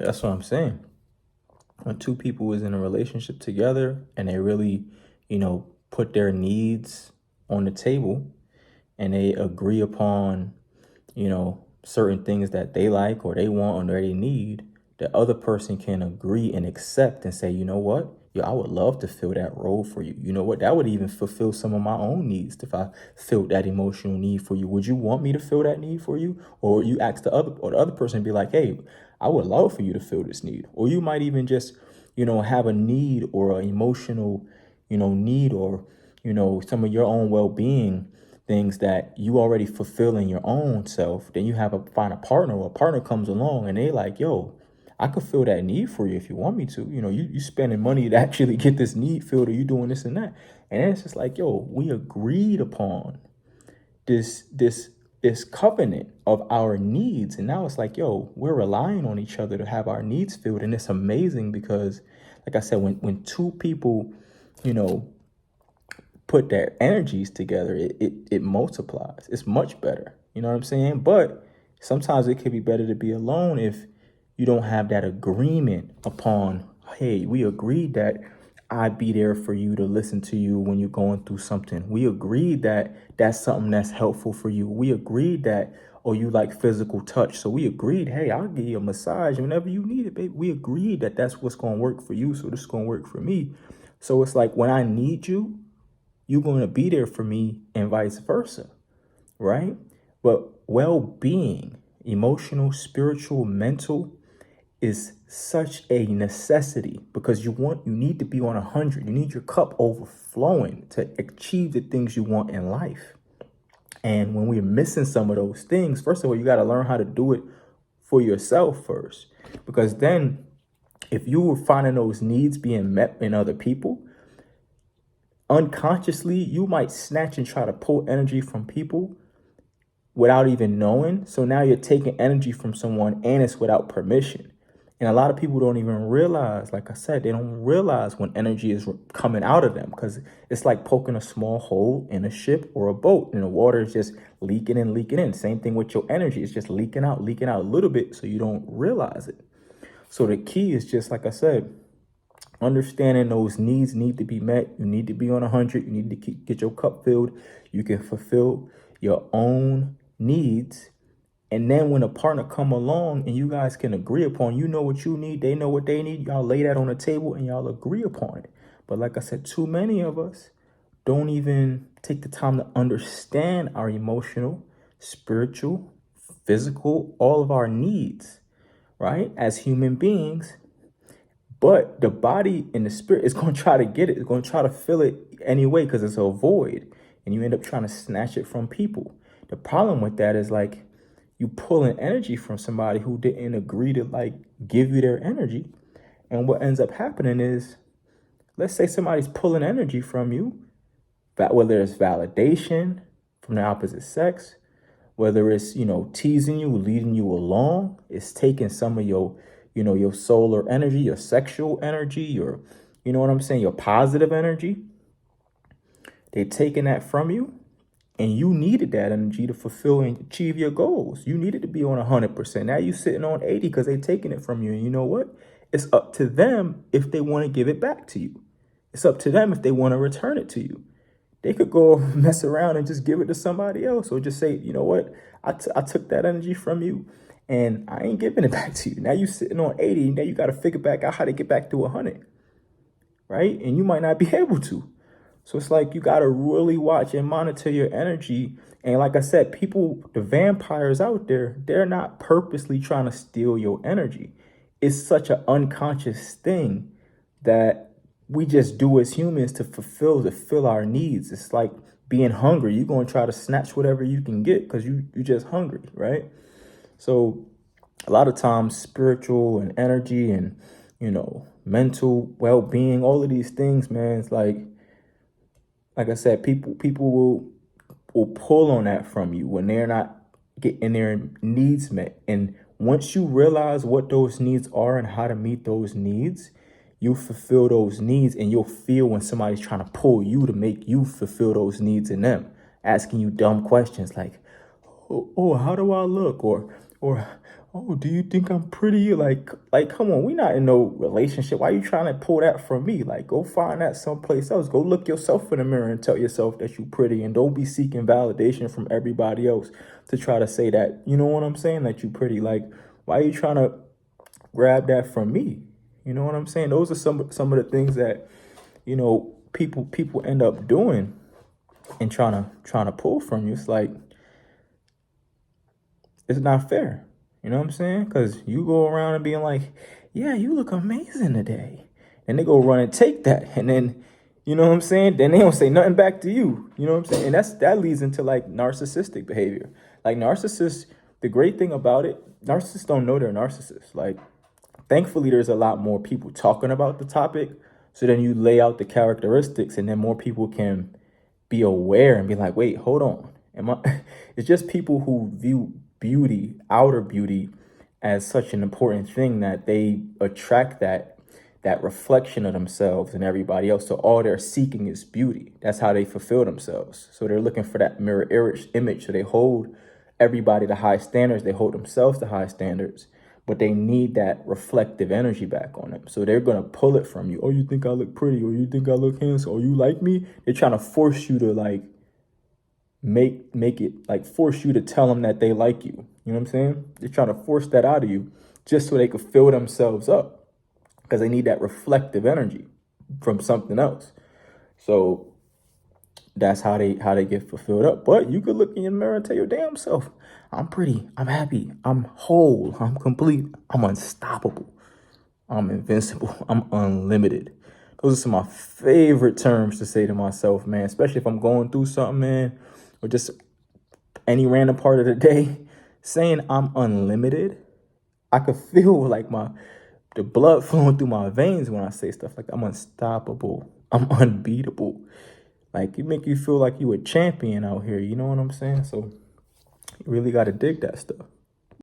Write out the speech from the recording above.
That's what I'm saying. When two people is in a relationship together and they really, put their needs on the table and they agree upon, certain things that they like or they want or they need, the other person can agree and accept and say, you know what? Yo, I would love to fill that role for you. You know what? That would even fulfill some of my own needs if I filled that emotional need for you. Would you want me to fill that need for you? Or you ask the other person be like, hey, I would love for you to fill this need. Or you might even just, have a need or an emotional, need or, some of your own well-being things that you already fulfill in your own self. Then you find a partner, or a partner comes along and they like, yo, I could fill that need for you if you want me to. You spending money to actually get this need filled, or you doing this and that. And then it's just like, yo, we agreed upon this covenant of our needs. And now it's like, yo, we're relying on each other to have our needs filled. And it's amazing because, like I said, when two people, put their energies together, it multiplies. It's much better. You know what I'm saying? But sometimes it could be better to be alone if you don't have that agreement upon, hey, we agreed that I'd be there for you to listen to you when you're going through something. We agreed that that's something that's helpful for you. We agreed that, oh, you like physical touch. So we agreed, hey, I'll give you a massage whenever you need it, baby. We agreed that that's what's going to work for you. So this is going to work for me. So it's like when I need you, you're going to be there for me and vice versa, right? But well-being, emotional, spiritual, mental, is such a necessity because you need to be on 100. You need your cup overflowing to achieve the things you want in life. And when we're missing some of those things, first of all, you got to learn how to do it for yourself first. Because then if you were finding those needs being met in other people, unconsciously, you might snatch and try to pull energy from people without even knowing. So now you're taking energy from someone and it's without permission. And a lot of people don't even realize, like I said, they don't realize when energy is coming out of them because it's like poking a small hole in a ship or a boat and the water is just leaking in, leaking in. Same thing with your energy. It's just leaking out a little bit so you don't realize it. So the key is just, like I said, understanding those needs need to be met. You need to be on 100. You need to get your cup filled. You can fulfill your own needs. And then when a partner come along and you guys can agree upon, you know what you need, they know what they need, y'all lay that on the table and y'all agree upon it. But like I said, too many of us don't even take the time to understand our emotional, spiritual, physical, all of our needs, right? As human beings. But the body and the spirit is going to try to get it. It's going to try to fill it anyway because it's a void. And you end up trying to snatch it from people. The problem with that is like you pulling energy from somebody who didn't agree to like give you their energy. And what ends up happening is, let's say somebody's pulling energy from you, whether it's validation from the opposite sex, whether it's, teasing you, leading you along, it's taking some of your, your solar energy, your sexual energy, your, you know what I'm saying, your positive energy. They're taking that from you. And you needed that energy to fulfill and achieve your goals. You needed to be on 100%. Now you're sitting on 80 because they're taking it from you. And you know what? It's up to them if they want to give it back to you. It's up to them if they want to return it to you. They could go mess around and just give it to somebody else or just say, you know what? I took that energy from you and I ain't giving it back to you. Now you're sitting on 80. Now you got to figure back out how to get back to 100. Right? And you might not be able to. So it's like you got to really watch and monitor your energy. And like I said, people, the vampires out there, they're not purposely trying to steal your energy. It's such an unconscious thing that we just do as humans to fill our needs. It's like being hungry. You're going to try to snatch whatever you can get because you're just hungry, right? So a lot of times spiritual and energy and, mental well-being, all of these things, man, it's like I said, people will pull on that from you when they're not getting their needs met. And once you realize what those needs are and how to meet those needs, you fulfill those needs and you'll feel when somebody's trying to pull you to make you fulfill those needs in them, asking you dumb questions like, oh, how do I look? Or oh, do you think I'm pretty? Like, come on, we not in no relationship. Why you trying to pull that from me? Like, go find that someplace else. Go look yourself in the mirror and tell yourself that you pretty, and don't be seeking validation from everybody else to try to say that, you know what I'm saying, that you pretty. Like, why are you trying to grab that from me? You know what I'm saying? Those are some of the things that, people end up doing and trying to pull from you. It's like, it's not fair. You know what I'm saying? Because you go around and being like, yeah, you look amazing today. And they go run and take that. And then, you know what I'm saying? Then they don't say nothing back to you. You know what I'm saying? And that leads into like narcissistic behavior. Like narcissists, the great thing about it, narcissists don't know they're narcissists. Like, thankfully, there's a lot more people talking about the topic. So then you lay out the characteristics, and then more people can be aware and be like, wait, hold on. It's just people who view beauty, outer beauty, as such an important thing that they attract that reflection of themselves and everybody else. So all they're seeking is beauty. That's how they fulfill themselves. So they're looking for that mirror image. So they hold everybody to high standards. They hold themselves to high standards, but they need that reflective energy back on them. So they're going to pull it from you. Oh, you think I look pretty? Or you think I look handsome? Or you like me? They're trying to force you to like make it, like force you to tell them that they like you. You know what I'm saying? They're trying to force that out of you just so they could fill themselves up, because they need that reflective energy from something else. So that's how they get fulfilled up. But you could look in your mirror and tell your damn self, I'm pretty, I'm happy, I'm whole, I'm complete, I'm unstoppable, I'm invincible, I'm unlimited. Those are some of my favorite terms to say to myself, man, especially if I'm going through something, man, or just any random part of the day. Saying I'm unlimited, I could feel like the blood flowing through my veins when I say stuff like I'm unstoppable, I'm unbeatable. Like, it make you feel like you a champion out here. You know what I'm saying? So you really got to dig that stuff.